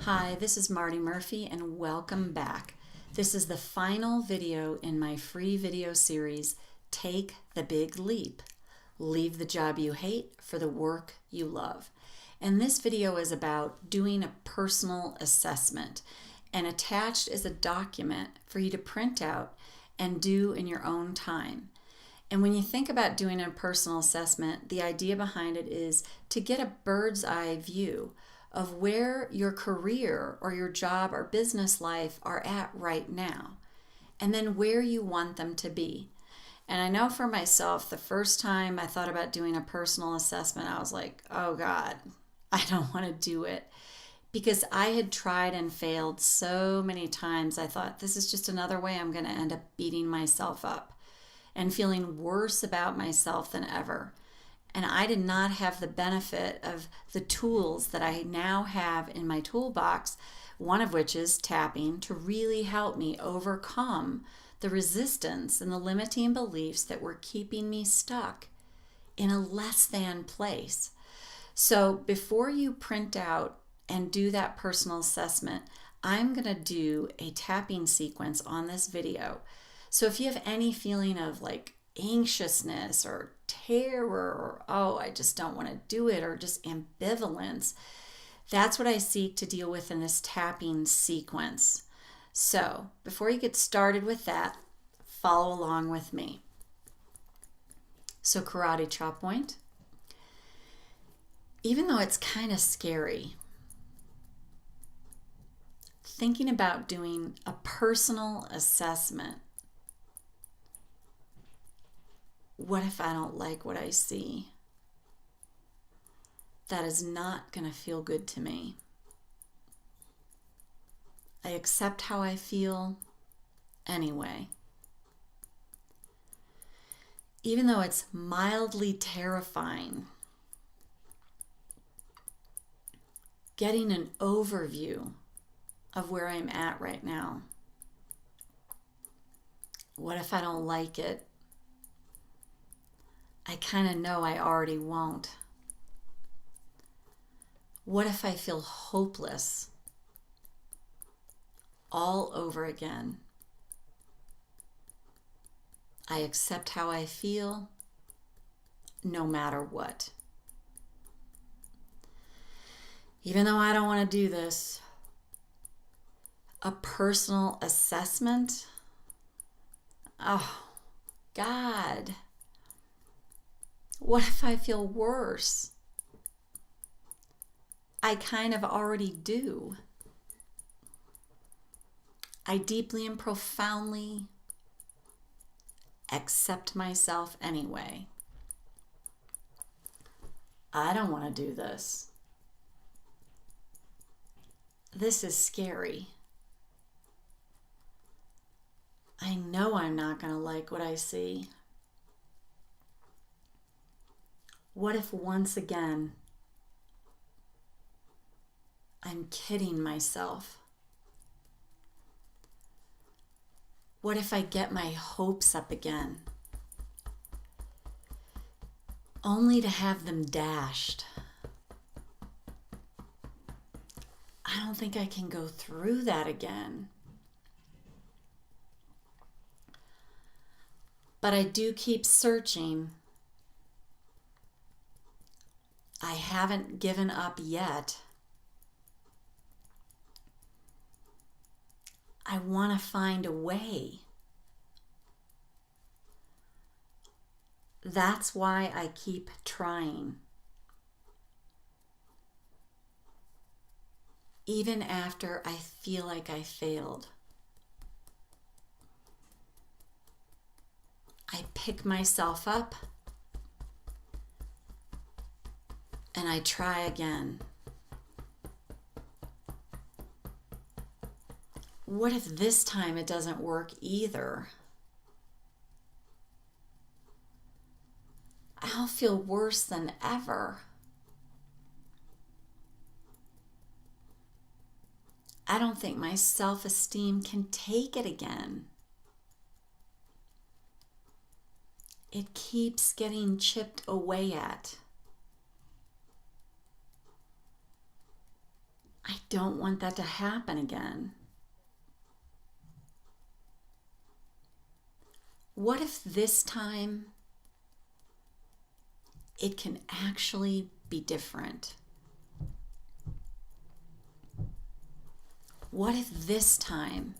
Hi, this is Marty Murphy and welcome back. This is the final video in my free video series, Take the Big Leap. Leave the job you hate for the work you love. And this video is about doing a personal assessment, and attached is a document for you to print out and do in your own time. And when you think about doing a personal assessment, the idea behind it is to get a bird's eye view of where your career or your job or business life are at right now, and then where you want them to be. And I know for myself, the first time I thought about doing a personal assessment, I was like, oh God, I don't want to do it. Because I had tried and failed so many times, I thought this is just another way I'm going to end up beating myself up and feeling worse about myself than ever. And I did not have the benefit of the tools that I now have in my toolbox, one of which is tapping, to really help me overcome the resistance and the limiting beliefs that were keeping me stuck in a less than place. So before you print out and do that personal assessment, I'm going to do a tapping sequence on this video. So if you have any feeling of like anxiousness or terror or, oh, I just don't want to do it, or just ambivalence, that's what I seek to deal with in this tapping sequence. So before you get started with that, follow along with me. So karate chop point. Even though it's kind of scary, thinking about doing a personal assessment. What if I don't like what I see? That is not going to feel good to me. I accept how I feel anyway. Even though it's mildly terrifying, getting an overview of where I'm at right now. What if I don't like it? I kind of know I already won't. What if I feel hopeless all over again? I accept how I feel no matter what. Even though I don't want to do this, a personal assessment? Oh, God. What if I feel worse? I kind of already do. I deeply and profoundly accept myself anyway. I don't want to do this. This is scary. I know I'm not going to like what I see. What if once again I'm kidding myself? What if I get my hopes up again, only to have them dashed? I don't think I can go through that again. But I do keep searching. I haven't given up yet. I want to find a way. That's why I keep trying. Even after I feel like I failed. I pick myself up and I try again. What if this time it doesn't work either? I'll feel worse than ever. I don't think my self-esteem can take it again. It keeps getting chipped away at. I don't want that to happen again. What if this time it can actually be different? What if this time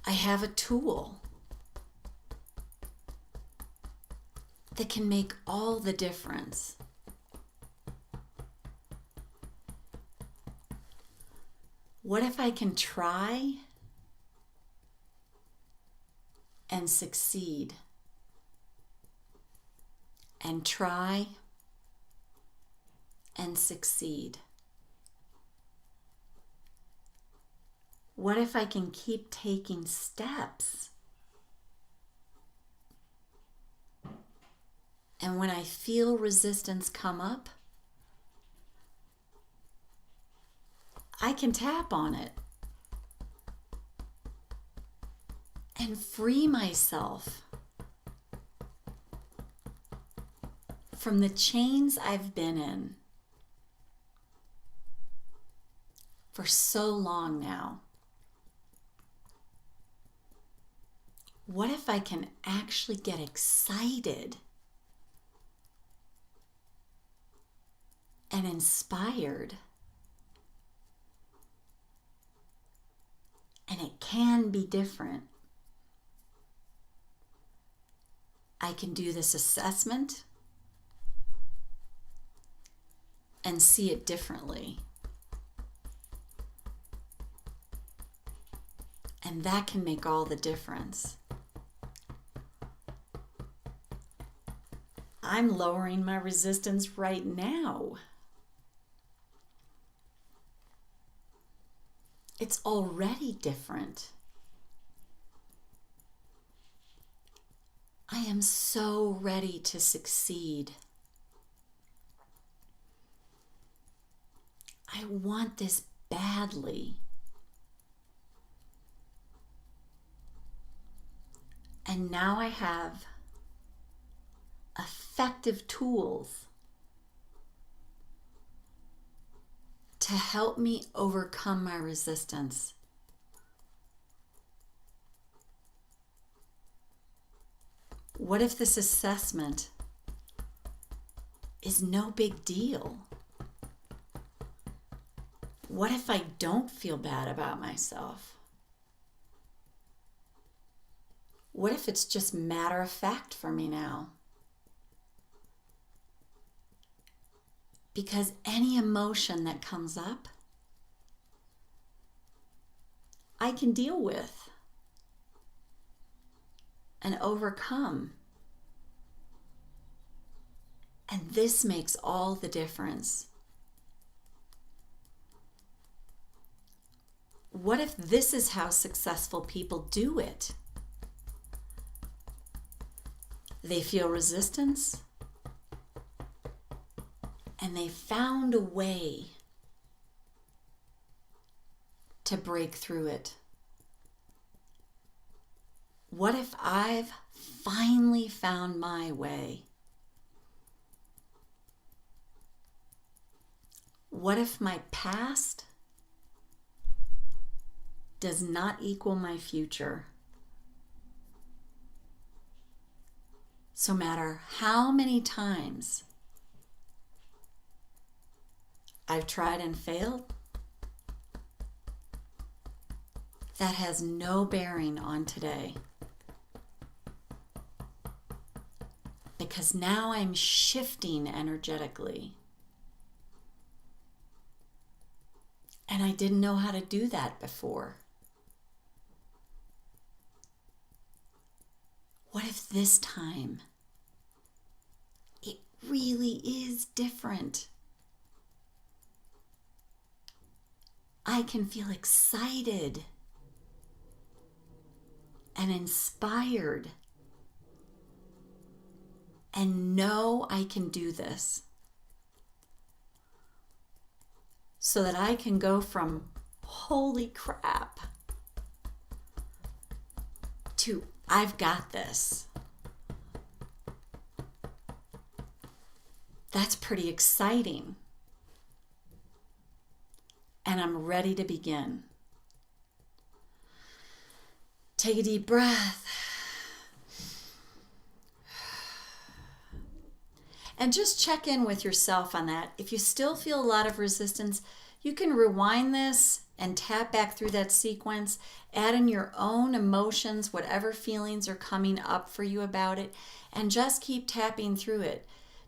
I have a tool that can make all the difference? What if I can try and succeed, and try and succeed? What if I can keep taking steps? And when I feel resistance come up, I can tap on it and free myself from the chains I've been in for so long now. What if I can actually get excited and inspired? And it can be different. I can do this assessment and see it differently. And that can make all the difference. I'm lowering my resistance right now. It's already different. I am so ready to succeed. I want this badly. And now I have effective tools to help me overcome my resistance. What if this assessment is no big deal? What if I don't feel bad about myself? What if it's just matter of fact for me now? Because any emotion that comes up, I can deal with and overcome. And this makes all the difference. What if this is how successful people do it? They feel resistance, and they found a way to break through it. What if I've finally found my way? What if my past does not equal my future? So no matter how many times I've tried and failed, that has no bearing on today. Because now I'm shifting energetically. And I didn't know how to do that before. What if this time it really is different? I can feel excited and inspired and know I can do this, so that I can go from holy crap to I've got this. That's pretty exciting. and I'm ready to begin. Take a deep breath. And just check in with yourself on that. If you still feel a lot of resistance, you can rewind this and tap back through that sequence, add in your own emotions, whatever feelings are coming up for you about it, and just keep tapping through it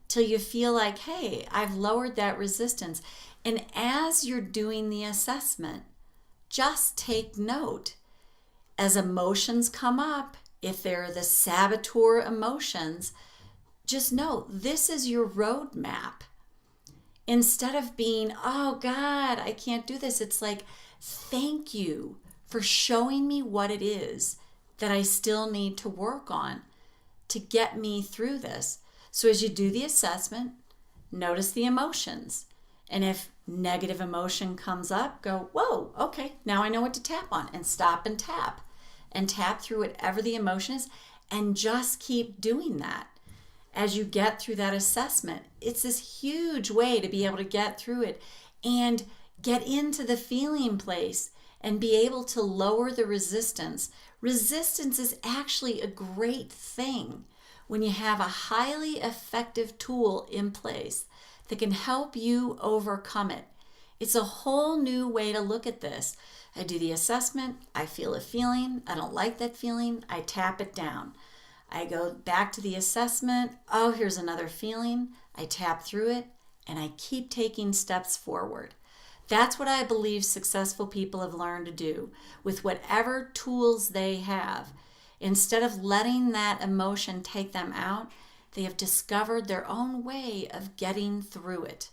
till you feel like, hey, I've lowered that resistance. And as you're doing the assessment, just take note. As emotions come up, if they're the saboteur emotions, just know this is your roadmap. Instead of being, oh God, I can't do this, it's like, thank you for showing me what it is that I still need to work on to get me through this. So as you do the assessment, notice the emotions. And if negative emotion comes up, go, whoa, okay, now I know what to tap on, and stop and tap through whatever the emotion is, and just keep doing that. As you get through that assessment, it's this huge way to be able to get through it and get into the feeling place and be able to lower the resistance. Resistance is actually a great thing when you have a highly effective tool in place that can help you overcome it. It's a whole new way to look at this. I do the assessment, I feel a feeling, I don't like that feeling, I tap it down. I go back to the assessment, oh, here's another feeling, I tap through it, and I keep taking steps forward. That's what I believe successful people have learned to do with whatever tools they have. Instead of letting that emotion take them out, they have discovered their own way of getting through it.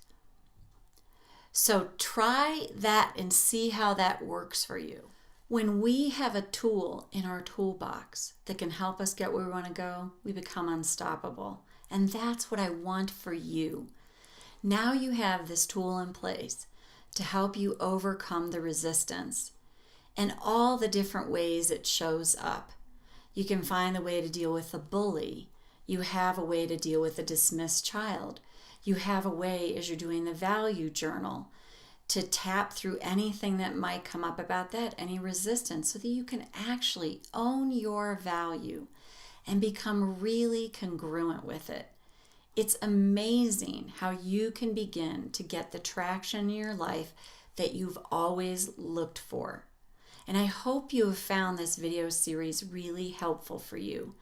So try that and see how that works for you. When we have a tool in our toolbox that can help us get where we want to go, we become unstoppable. And that's what I want for you. Now you have this tool in place to help you overcome the resistance and all the different ways it shows up. You can find a way to deal with a bully. You have a way to deal with a dismissed child. You have a way, as you're doing the value journal, to tap through anything that might come up about that, any resistance, so that you can actually own your value and become really congruent with it. It's amazing how you can begin to get the traction in your life that you've always looked for. And I hope you have found this video series really helpful for you.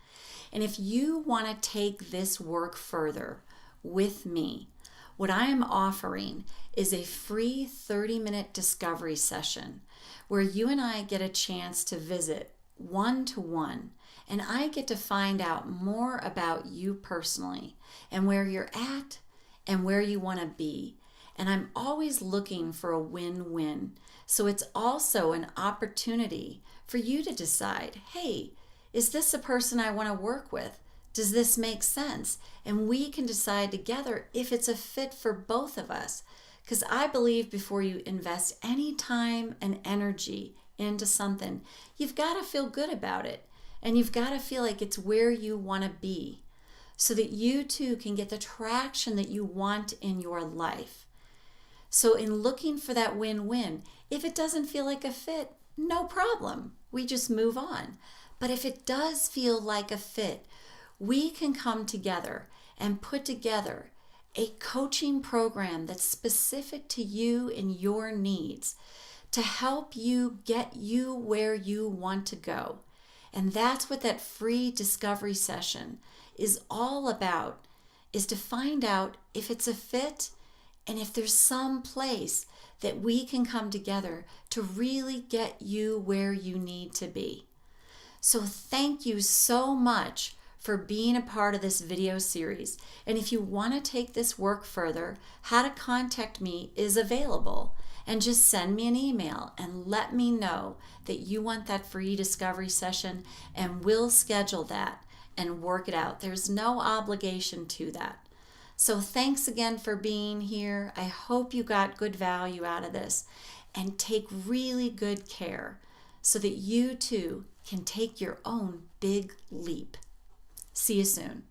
And if you want to take this work further with me, what I am offering is a free 30-minute discovery session where you and I get a chance to visit one-to-one, and I get to find out more about you personally and where you're at and where you want to be. And I'm always looking for a win-win. So it's also an opportunity for you to decide, hey, is this a person I want to work with? Does this make sense? And we can decide together if it's a fit for both of us. Because I believe before you invest any time and energy into something, you've got to feel good about it. And you've got to feel like it's where you want to be so that you too can get the traction that you want in your life. So in looking for that win-win, if it doesn't feel like a fit, no problem. We just move on. But if it does feel like a fit, we can come together and put together a coaching program that's specific to you and your needs to help you get you where you want to go. And that's what that free discovery session is all about, is to find out if it's a fit and if there's some place that we can come together to really get you where you need to be. So thank you so much for being a part of this video series. And if you want to take this work further, how to contact me is available. And just send me an email and let me know that you want that free discovery session, and we'll schedule that and work it out. There's no obligation to that. So thanks again for being here. I hope you got good value out of this, and take really good care so that you too can take your own big leap. See you soon.